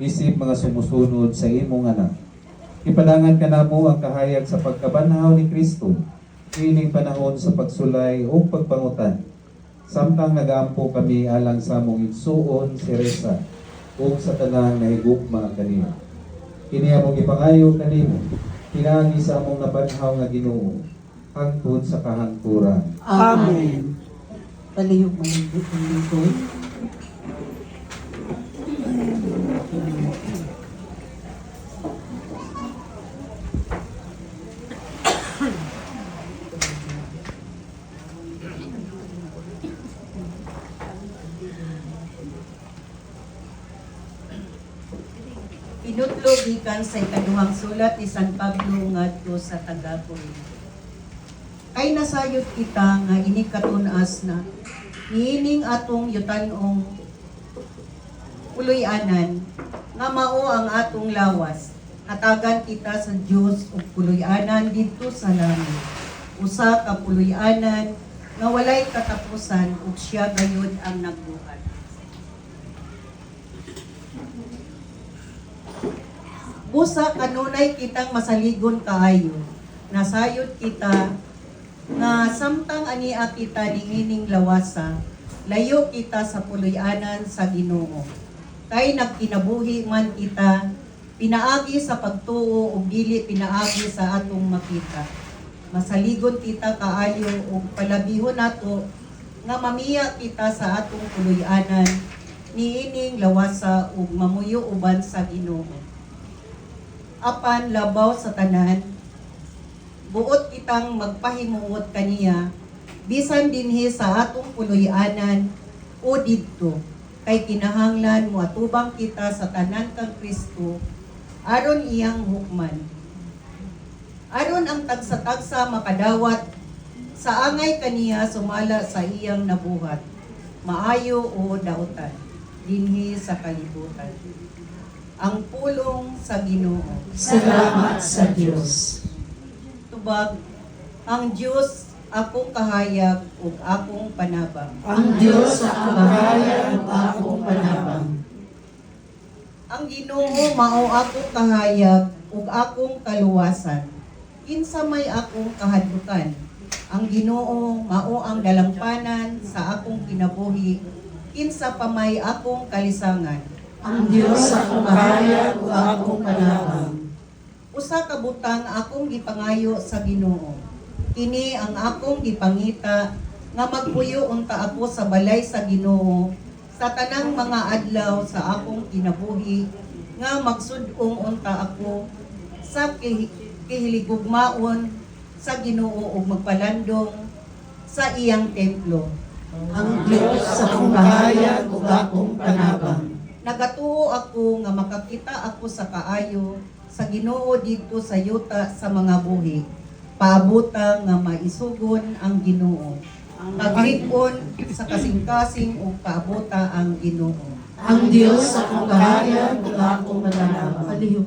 isip mga sumusunod sa imong anak. Ipadangan ka namo ang kahayag sa pagkabanhaw ni Kristo, kining panahon sa pagsulay o pagpangutan. Samtang nagaampo kami alang sa mong igsuon si Reza o sa tanang nahigugma kanina. Kini among ipangayo kanimo, pinagi sa among nabanhaw nga Ginoo, hangtod sa kahangturan. Amen. Palihog mo yung lingkod. Inutlog gikan sa ikaduhang sulat ni San Pablo ngadto sa taga-Korinto. Kay nasayot kita nga inikatunas na niining atong yutanong puloy-anan nga mao ang atong lawas. Hatagan kita sa Dios og puloy-anan didto sa langit. Usa ka puloy-anan nga walay katapusan ug siya gayud ang nagbuhat. Busa kanunay kitang masaligon kaayo. Nasayod kita nga samtang ania kita niining lawasa, layo kita sa puloy-anan sa Ginoo. Kay nagkinabuhi man kita, pinaagi sa pagtuo ug dili pinaagi sa atong makita. Masaligon kita kaayo ug palabihon nato nga mamiya kita sa atong puloy-anan niining lawasa ug mamuyo uban sa Ginoo. Apan labaw sa tanan, buot kitang magpahimuot kaniya, bisan dinhi sa atong puloy-anan o didto, kay kinahanglan mo atubang kita sa tanan kang Kristo, aron iyang hukman. Aron ang tagsa-tagsa makadawat, sa angay kaniya sumala sa iyang nabuhat, maayo o dautan, dinhi sa kalibutan. Ang pulong sa Ginoo. Salamat sa Diyos. Tubag, ang Diyos akong kahayag ug akong panabang. Ang Diyos sa kahayag ug akong panabang. Ang Ginoo mao akong kahayag ug akong kaluwasan. Kinsa may akong kahadlukan. Ang Ginoo mao ang dalampanan sa akong kinabuhi. Kinsa pa may akong kalisangan. Ang Diyos sa kahayag ug akong panabang. Usa ka butang akong gipangayo sa Ginoo. Kini ang akong gipangita nga magpuyo unta ako sa balay sa Ginoo sa tanang mga adlaw sa akong kinabuhi nga magsud-ong unta ako sa kihiligugmaon sa Ginoo ug magpalandong sa iyang templo. Ang Diyos sa kahayag ug akong panabang. Nagatuo ako nga makakita ako sa kaayo sa Ginoo didto sa yuta sa mga buhi. Paabota nga maisugon ang Ginoo. Paglikon sa kasing-kasing ug paabota ang Ginoo. Ang Diyos sa kahayag ug akong panabang.